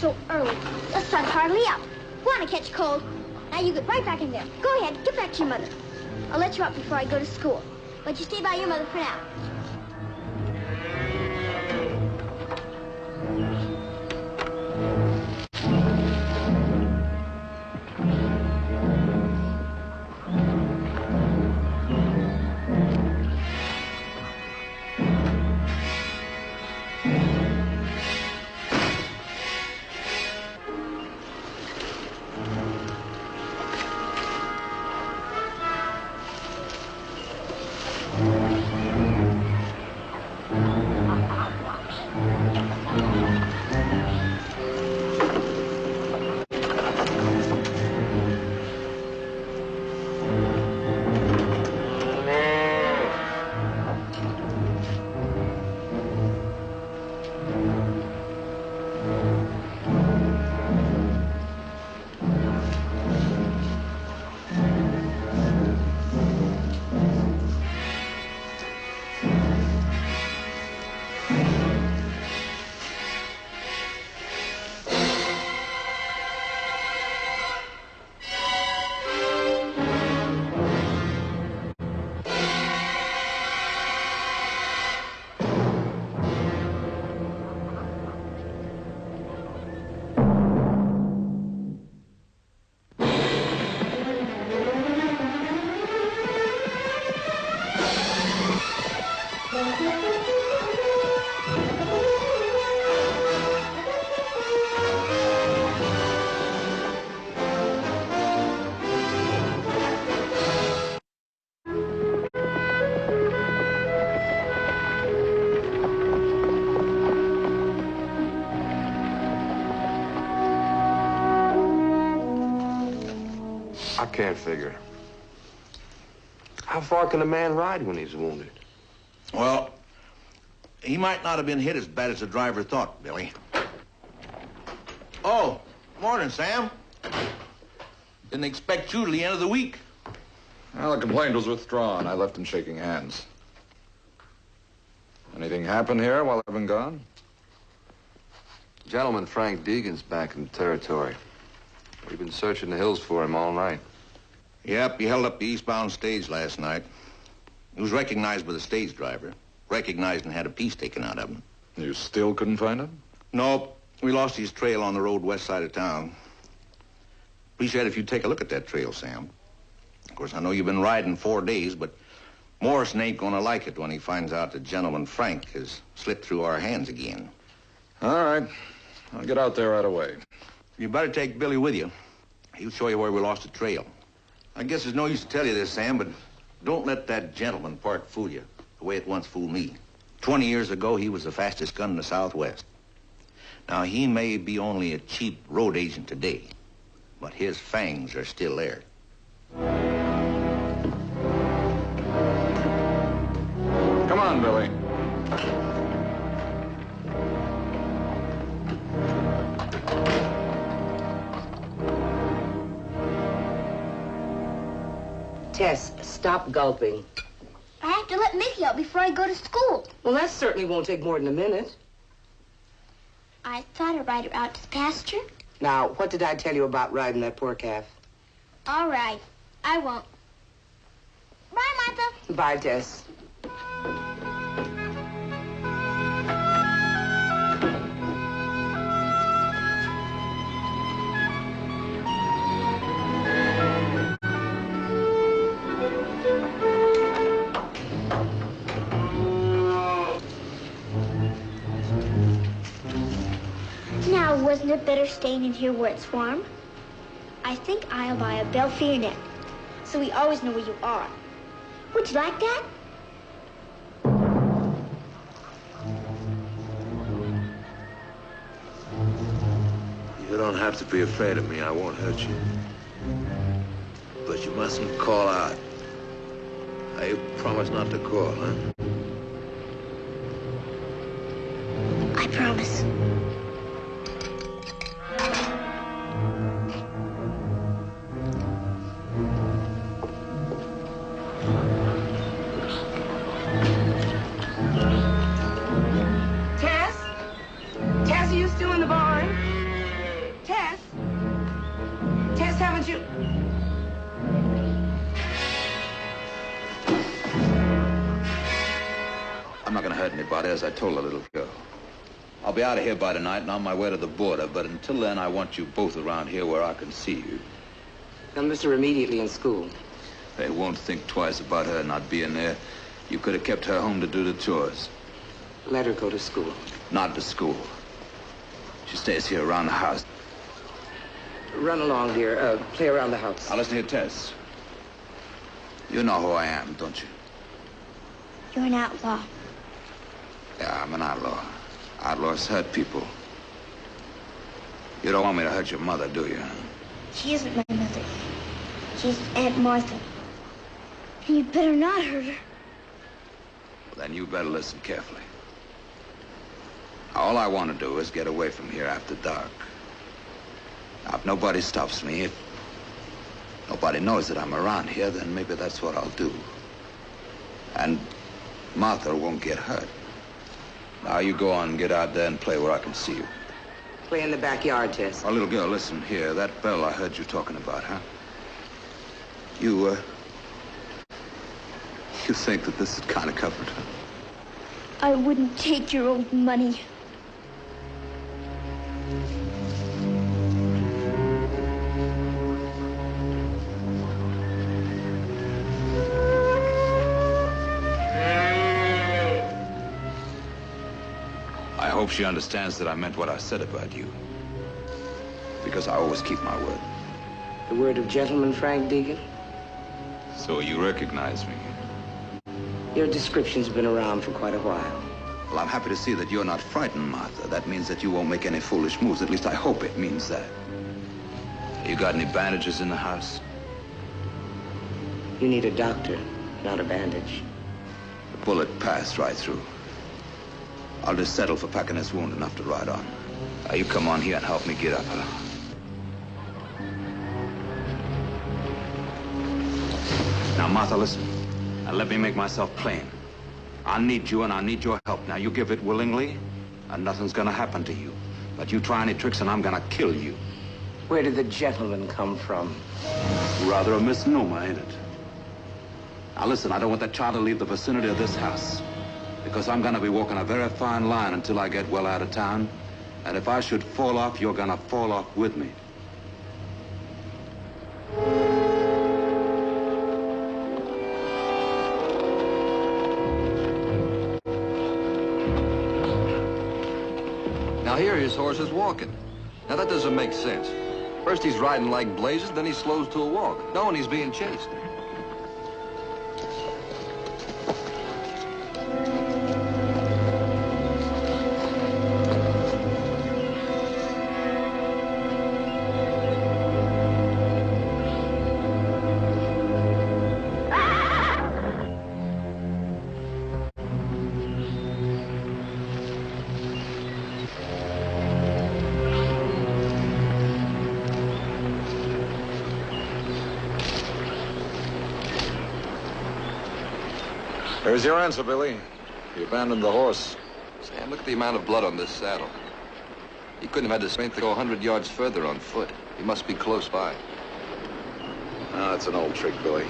so early. The sun's hardly up. Want to catch cold? Now you get right back in there. Go ahead, get back to your mother. I'll let you up before I go to school. But you stay by your mother for now. I can't figure. How far can a man ride when he's wounded? Well, he might not have been hit as bad as the driver thought, Billy. Oh, morning, Sam. Didn't expect you till the end of the week. Well, the complaint was withdrawn. I left him shaking hands. Anything happen here while I've been gone? Gentleman Frank Deegan's back in the territory. We've been searching the hills for him all night. Yep, he held up the eastbound stage last night. He was recognized by the stage driver. Recognized and had a piece taken out of him. You still couldn't find him? Nope. We lost his trail on the road west side of town. Appreciate it if you'd take a look at that trail, Sam. Of course, I know you've been riding 4 days, but Morrison ain't gonna like it when he finds out that Gentleman Frank has slipped through our hands again. All right. I'll get out there right away. You better take Billy with you. He'll show you where we lost the trail. I guess there's no use to tell you this, Sam, but don't let that gentleman part fool you the way it once fooled me. 20 years ago, he was the fastest gun in the Southwest. Now, he may be only a cheap road agent today, but his fangs are still there. Come on, Billy. Tess, stop gulping. I have to let Mickey out before I go to school. Well, that certainly won't take more than a minute. I thought I'd ride her out to the pasture. Now, what did I tell you about riding that poor calf? All right. I won't. Bye, Martha. Bye, Tess. Now, wasn't it better staying in here where it's warm? I think I'll buy a bell for your neck, so we always know where you are. Would you like that? You don't have to be afraid of me. I won't hurt you. But you mustn't call out. I promise not to call, huh? I promise. Tess? Tess, are you still in the barn? I'm not gonna hurt anybody, as I told the little girl. I'll be out of here by tonight and on my way to the border, but until then, I want you both around here where I can see you. Now, Mr. immediately in school. They won't think twice about her not being there. You could have kept her home to do the chores. Let her go to school. Not to school. She stays here around the house. Run along, dear. Play around the house. Now listen here, Tess. You know who I am, don't you? You're an outlaw. Yeah, I'm an outlaw. Outlaws hurt people. You don't want me to hurt your mother, do you? She isn't my mother. She's Aunt Martha. And you'd better not hurt her. Well, then you better listen carefully. All I want to do is get away from here after dark. Now, if nobody stops me, if nobody knows that I'm around here, then maybe that's what I'll do. And Martha won't get hurt. Now, you go on and get out there and play where I can see you. Play in the backyard, Tess. Oh, little girl, listen here. That bell I heard you talking about, huh? You think that this is kind of covered, huh? I wouldn't take your old money. I hope she understands that I meant what I said about you. Because I always keep my word. The word of gentleman, Frank Deegan? So you recognize me? Your description's been around for quite a while. Well, I'm happy to see that you're not frightened, Martha. That means that you won't make any foolish moves. At least I hope it means that. You got any bandages in the house? You need a doctor, not a bandage. The bullet passed right through. I'll just settle for packing this wound enough to ride on. Now, you come on here and help me get up, huh? Now, Martha, listen. Now, let me make myself plain. I need you, and I need your help. Now, you give it willingly, and nothing's gonna happen to you. But you try any tricks, and I'm gonna kill you. Where did the gentleman come from? Rather a misnomer, ain't it? Now, listen, I don't want that child to leave the vicinity of this house. Because I'm gonna be walking a very fine line until I get well out of town. And if I should fall off, you're gonna fall off with me. Now here his horse is walking. Now that doesn't make sense. First he's riding like blazes, then he slows to a walk, knowing he's being chased. There's your answer, Billy. You abandoned the horse. Sam, look at the amount of blood on this saddle. He couldn't have had the strength to go 100 yards further on foot. He must be close by. Ah, that's an old trick, Billy.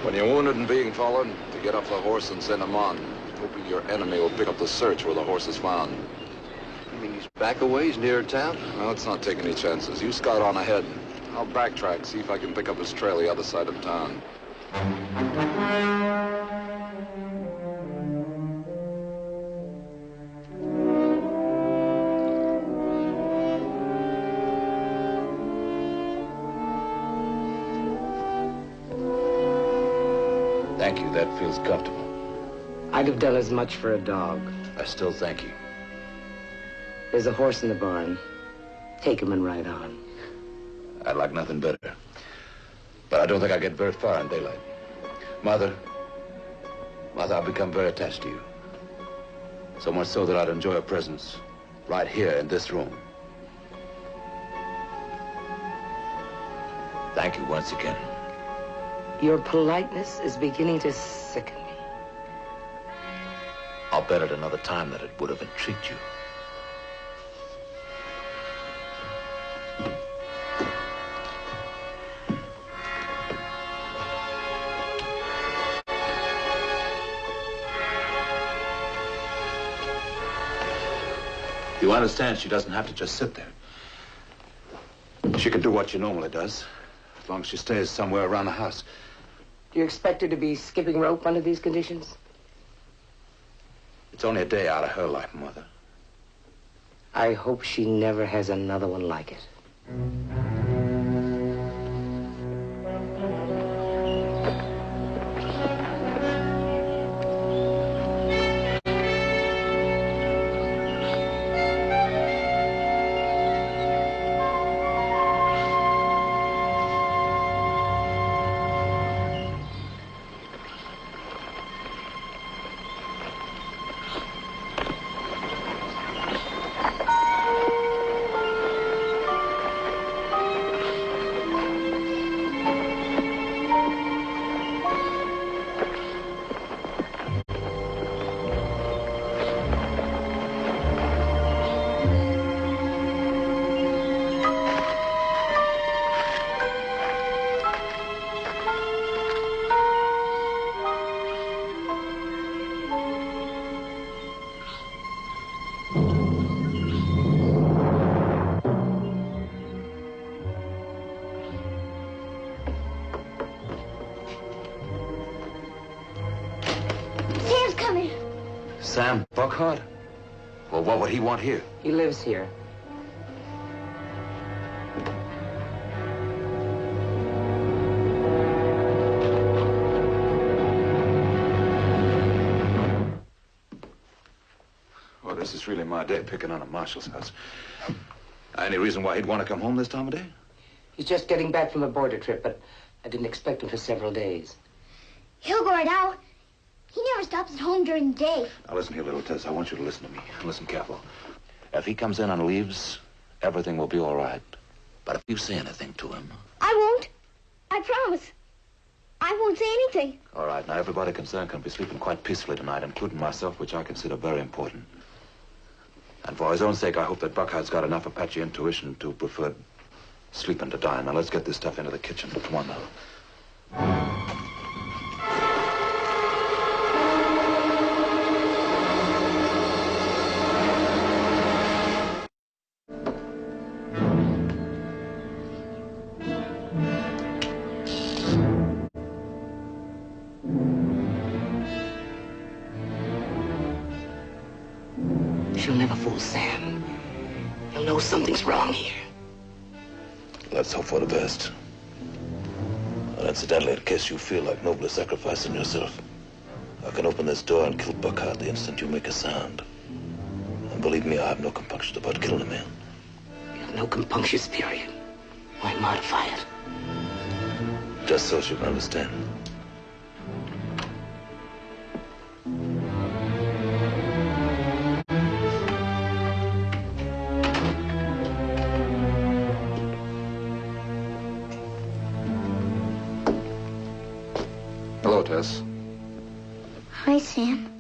When you're wounded and being followed, to get off the horse and send him on, hoping your enemy will pick up the search where the horse is found. You mean he's back a ways near town? Well, let's not take any chances. You scout on ahead. I'll backtrack, see if I can pick up his trail the other side of town. Thank you. That feels comfortable. I'd have done as much for a dog. I still thank you. There's a horse in the barn. Take him and ride on. I'd like nothing better. But I don't think I'll get very far in daylight. Mother, I've become very attached to you. So much so that I'd enjoy a presence right here in this room. Thank you once again. Your politeness is beginning to sicken me. I'll bet at another time that it would have intrigued you. You understand she doesn't have to just sit there. She can do what she normally does, as long as she stays somewhere around the house. Do you expect her to be skipping rope under these conditions? It's only a day out of her life, Mother. I hope she never has another one like it. Sam Buckhart? Well, what would he want here? He lives here. Well, this is really my day picking on a marshal's house. Any reason why he'd want to come home this time of day? He's just getting back from a border trip, but I didn't expect him for several days. He'll go right out. He never stops at home during the day. Now, listen here, little Tess. I want you to listen to me. Listen careful. If he comes in and leaves, everything will be all right. But if you say anything to him... I won't. I promise. I won't say anything. All right. Now, everybody concerned can be sleeping quite peacefully tonight, including myself, which I consider very important. And for his own sake, I hope that Buckhart's got enough Apache intuition to prefer sleeping to dying. Now, let's get this stuff into the kitchen. Come on now. She'll never fool Sam. He'll know something's wrong here. Let's hope for the best. And incidentally, in case you feel like nobly sacrificing yourself, I can open this door and kill Buckhart the instant you make a sound. And believe me, I have no compunctions about killing a man. You have no compunctions, period. Why modify it? Just so she can understand. Hello, Tess. Hi, Sam.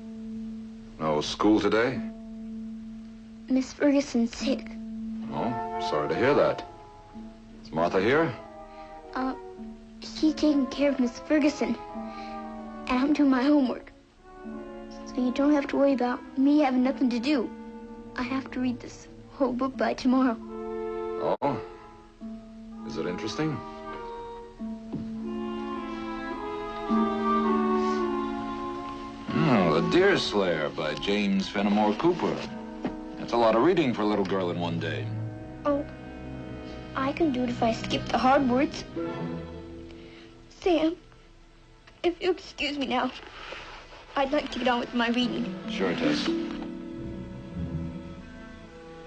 No school today? Miss Ferguson's sick. Oh, sorry to hear that. Is Martha here? She's taking care of Miss Ferguson. And I'm doing my homework. So you don't have to worry about me having nothing to do. I have to read this whole book by tomorrow. Oh? Is it interesting? Oh, The Deer Slayer by James Fenimore Cooper. That's a lot of reading for a little girl in one day. Oh, I can do it if I skip the hard words. Sam, if you'll excuse me now, I'd like to get on with my reading. Sure, Tess.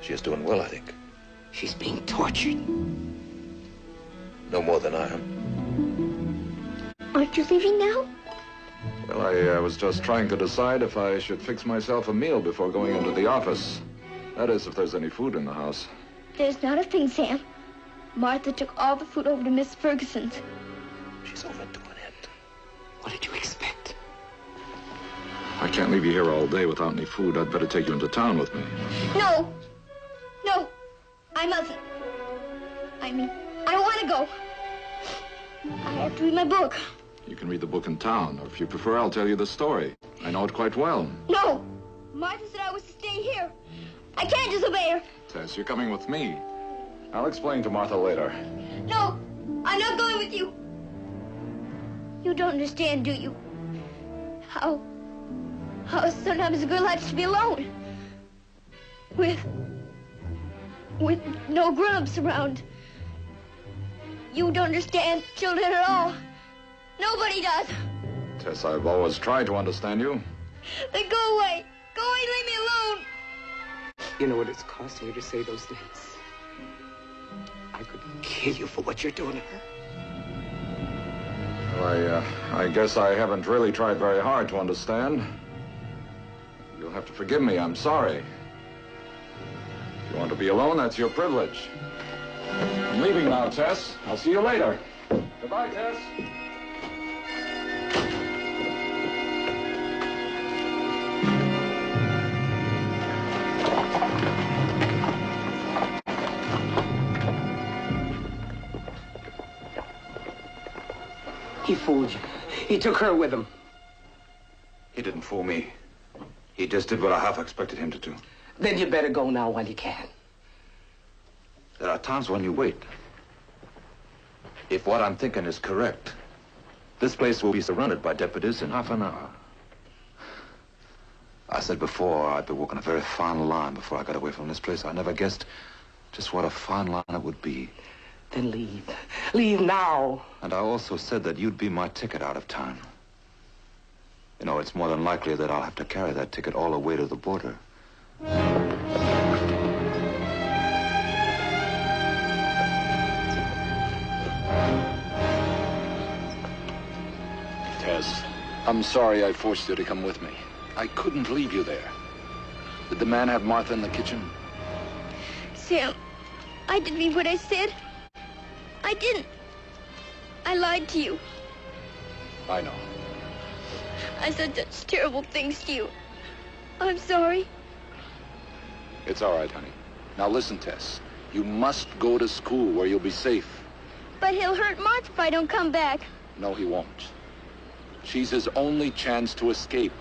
She is doing well, I think. She's being tortured. No more than I am. Aren't you leaving now? Well, I was just trying to decide if I should fix myself a meal before going into the office. That is, if there's any food in the house. There's not a thing, Sam. Martha took all the food over to Miss Ferguson's. She's overdoing it. What did you expect? I can't leave you here all day without any food. I'd better take you into town with me. No. No. I mustn't. I mean, I don't want to go. I have to read my book. You can read the book in town, or if you prefer, I'll tell you the story. I know it quite well. No. Martha said I was to stay here. I can't disobey her. Tess, you're coming with me. I'll explain to Martha later. No, I'm not going with you. You don't understand, do you? How sometimes a girl has to be alone. With no grown-ups around. You don't understand children at all. Nobody does. Tess, I've always tried to understand you. Then go away. Go away, leave me alone. You know what it's costing you to say those things? I could kill you for what you're doing to her. Well, I guess I haven't really tried very hard to understand. You'll have to forgive me. I'm sorry. If you want to be alone, that's your privilege. I'm leaving now, Tess. I'll see you later. Goodbye, Tess. He fooled you. He took her with him. He didn't fool me. He just did what I half expected him to do. Then you better go now while you can. There are times when you wait. If what I'm thinking is correct, this place will be surrounded by deputies in half an hour. I said before I'd be walking a very fine line before I got away from this place. I never guessed just what a fine line it would be. Then leave. Leave now. And I also said that you'd be my ticket out of town. You know, it's more than likely that I'll have to carry that ticket all the way to the border. Tess, I'm sorry I forced you to come with me. I couldn't leave you there. Did the man have Martha in the kitchen? Sam, I didn't mean what I said. I didn't. I lied to you. I know. I said such terrible things to you. I'm sorry. It's all right, honey. Now listen, Tess. You must go to school where you'll be safe. But he'll hurt Martha if I don't come back. No, he won't. She's his only chance to escape.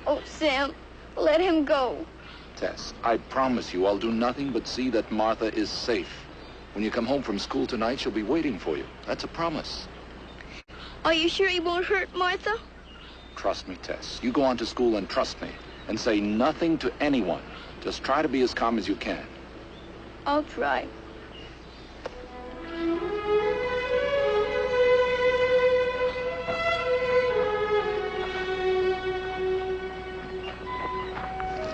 Oh, Sam, let him go. Tess, I promise you I'll do nothing but see that Martha is safe. When you come home from school tonight, she'll be waiting for you. That's a promise. Are you sure he won't hurt Martha? Trust me, Tess. You go on to school and trust me. And say nothing to anyone. Just try to be as calm as you can. I'll try.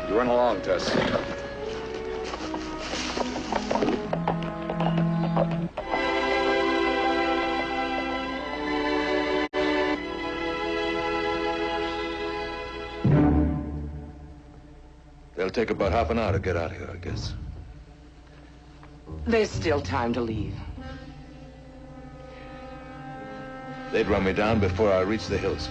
You run along, Tess. They'll take about half an hour to get out of here, I guess. There's still time to leave. They'd run me down before I reached the hills.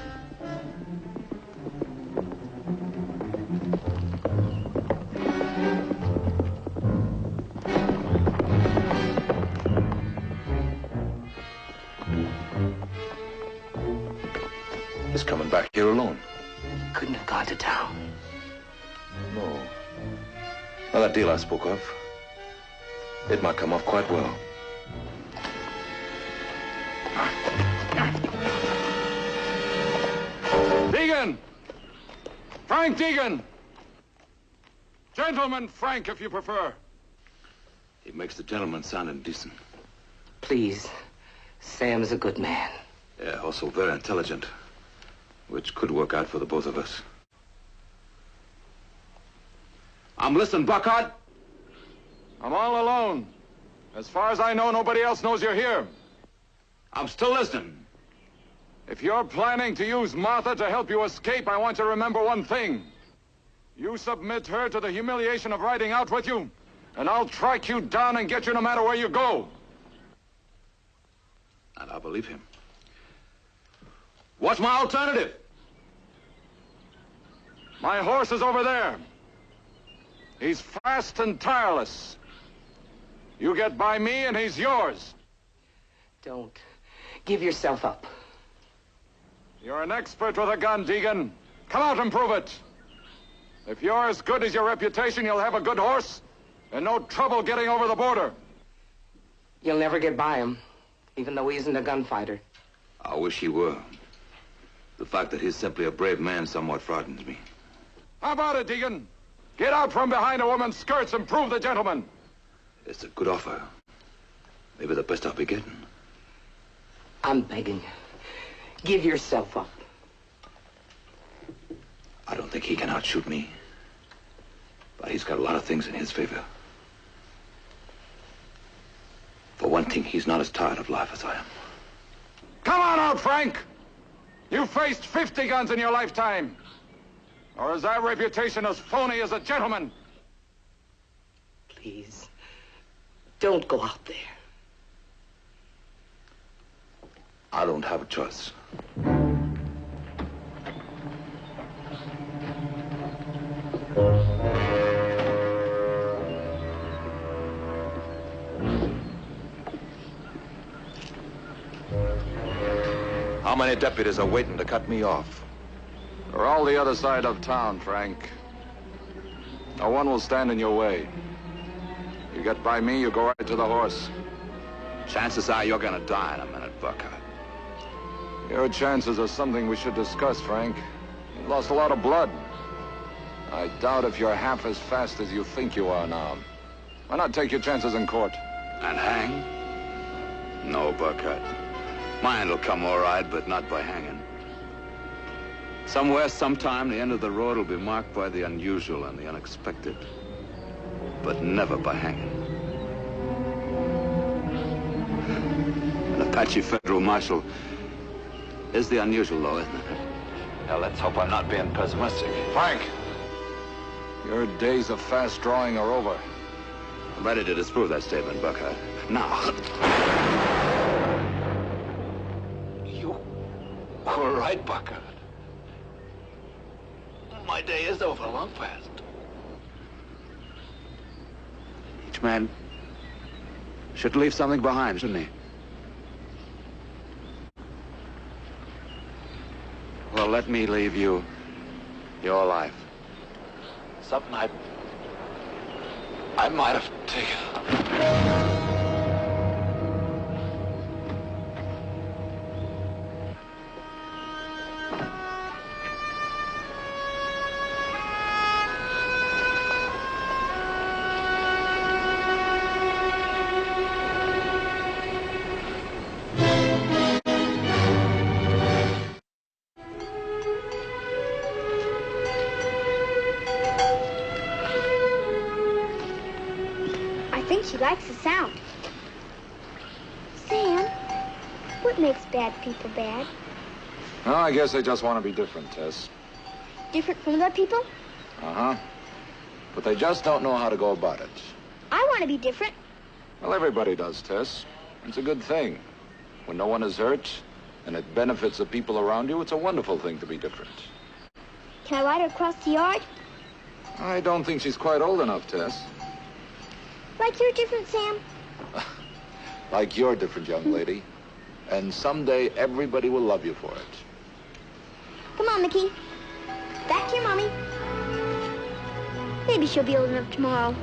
He's coming back here alone. Couldn't have gone to town. No. Now, that deal I spoke of, it might come off quite well. Deegan! Frank Deegan! Gentleman Frank, if you prefer. He makes the gentleman sound indecent. Please. Sam's a good man. Yeah, also very intelligent, which could work out for the both of us. I'm listening, Buckhart. I'm all alone. As far as I know, nobody else knows you're here. I'm still listening. If you're planning to use Martha to help you escape, I want you to remember one thing. You submit her to the humiliation of riding out with you, and I'll track you down and get you no matter where you go. And I believe him. What's my alternative? My horse is over there. He's fast and tireless. You get by me and he's yours. Don't give yourself up. You're an expert with a gun, Deegan. Come out and prove it. If you're as good as your reputation, you'll have a good horse and no trouble getting over the border. You'll never get by him, even though he isn't a gunfighter. I wish he were. The fact that he's simply a brave man somewhat frightens me. How about it, Deegan? Get out from behind a woman's skirts and prove the gentleman. It's a good offer. Maybe the best I'll be getting. I'm begging you. Give yourself up. I don't think he can outshoot me. But he's got a lot of things in his favor. For one thing, he's not as tired of life as I am. Come on out, Frank! You faced 50 guns in your lifetime. Or is that reputation as phony as a gentleman? Please, don't go out there. I don't have a choice. How many deputies are waiting to cut me off? They're all the other side of town, Frank. No one will stand in your way. You get by me, you go right to the horse. Chances are you're gonna die in a minute, Buckhart. Your chances are something we should discuss, Frank. You lost a lot of blood. I doubt if you're half as fast as you think you are now. Why not take your chances in court? And hang? No, Buckhart. Mine will come all right, but not by hanging. Somewhere, sometime, the end of the road will be marked by the unusual and the unexpected. But never by hanging. An Apache federal marshal is the unusual, though, isn't it? Now, let's hope I'm not being pessimistic. Frank! Your days of fast drawing are over. I'm ready to disprove that statement, Buckhart. Now. You were right, Buckhart. My day is over long past. Each man should leave something behind, shouldn't he? Well, let me leave you your life. Something I might have taken. She likes the sound. Sam, what makes bad people bad? Well, I guess they just want to be different, Tess. Different from other people? Uh-huh. But they just don't know how to go about it. I want to be different. Well, everybody does, Tess. It's a good thing. When no one is hurt and it benefits the people around you, it's a wonderful thing to be different. Can I ride her across the yard? I don't think she's quite old enough, Tess. Like you're different, Sam? Like you're different, young lady. And someday everybody will love you for it. Come on, Mickey. Back to your mommy. Maybe she'll be old enough tomorrow.